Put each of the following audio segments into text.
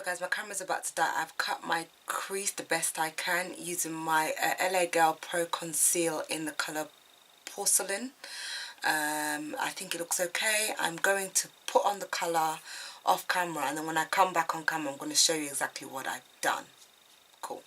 guys, my camera's about to die. I've cut my crease the best I can using my LA Girl Pro Conceal in the colour Porcelain. I think it looks okay. I'm going to put on the colour off camera, and then when I come back on camera I'm going to show you exactly what I've done. Cool.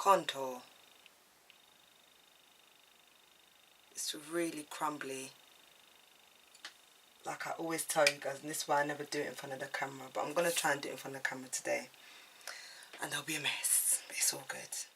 Contour. It's really crumbly, like I always tell you guys, and this is why I never do it in front of the camera, but I'm going to try and do it in front of the camera today, and there'll be a mess, but it's all good.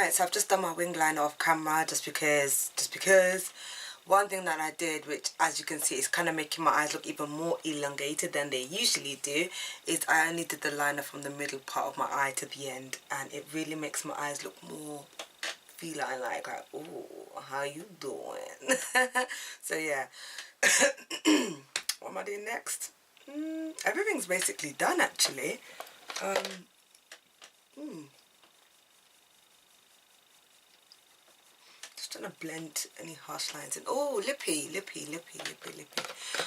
So I've just done my wing liner off camera just because one thing that I did, which as you can see is kind of making my eyes look even more elongated than they usually do, is I only did the liner from the middle part of my eye to the end, and it really makes my eyes look more feline, like oh, how you doing? So yeah. What am I doing next? Everything's basically done actually. Trying to blend any harsh lines in. Oh, lippy.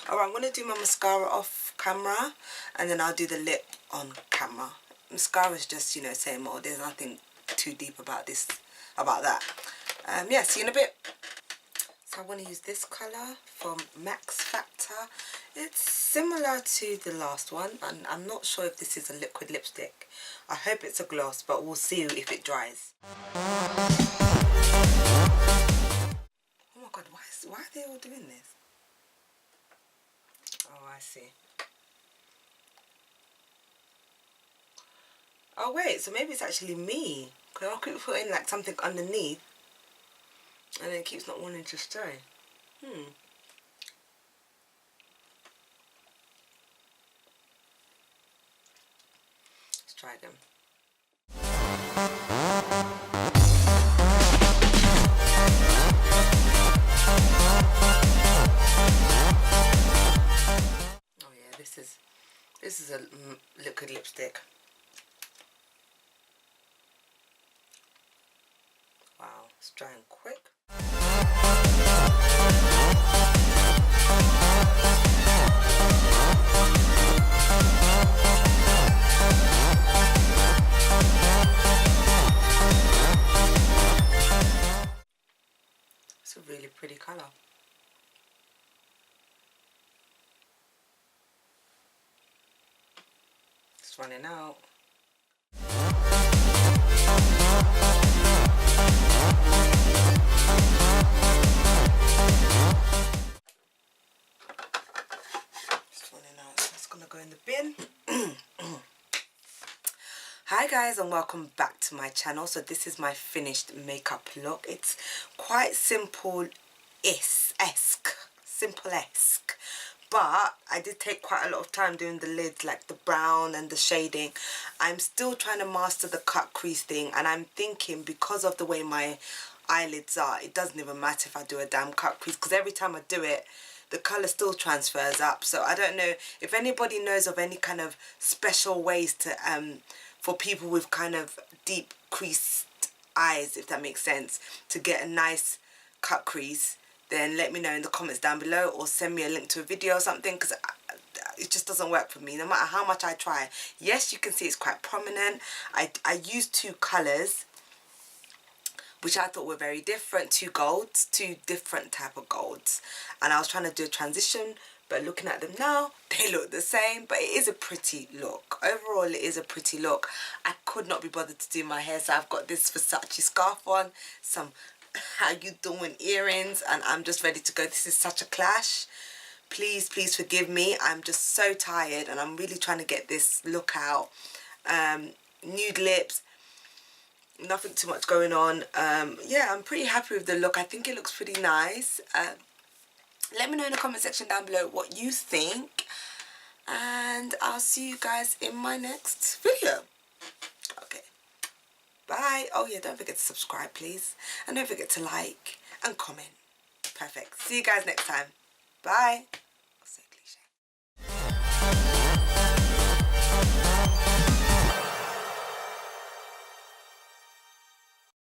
Alright, I'm going to do my mascara off camera, and then I'll do the lip on camera. Mascara is just, you know, same old. There's nothing too deep about that. Yeah, see you in a bit. So I want to use this colour from Max Factor. It's similar to the last one, and I'm not sure if this is a liquid lipstick. I hope it's a gloss, but we'll see if it dries. Oh my god, why are they all doing this? Oh, I see. Oh wait, so maybe it's actually me. Because I'll keep putting like something underneath, and it keeps not wanting to stay. Let's try them. Oh yeah, this is a liquid lipstick. Wow, it's It's drying quick. It's a really pretty colour. It's running out. It's running out, so it's gonna go in the bin. Hi guys, and welcome back to my channel. So this is my finished makeup look. It's quite simple-esque, but I did take quite a lot of time doing the lids, like the brown and the shading. I'm still trying to master the cut crease thing, and I'm thinking because of the way my eyelids are, it doesn't even matter if I do a damn cut crease, because every time I do it the colour still transfers up. So I don't know if anybody knows of any kind of special ways to for people with kind of deep creased eyes, if that makes sense, to get a nice cut crease, then let me know in the comments down below, or send me a link to a video or something, because it just doesn't work for me no matter how much I try. Yes, you can see it's quite prominent. I used two colours which I thought were very different, two golds, two different type of golds, and I was trying to do a transition, but looking at them now, they look the same, but it is a pretty look. Overall, it is a pretty look. I could not be bothered to do my hair, so I've got this Versace scarf on, some how you doing earrings, and I'm just ready to go. This is such a clash. Please, please forgive me. I'm just so tired, and I'm really trying to get this look out. Nude lips, nothing too much going on. Yeah, I'm pretty happy with the look. I think it looks pretty nice. Let me know in the comment section down below what you think, and I'll see you guys in my next video. Okay, bye. Oh yeah, don't forget to subscribe please, and don't forget to like and comment. Perfect. See you guys next time. Bye.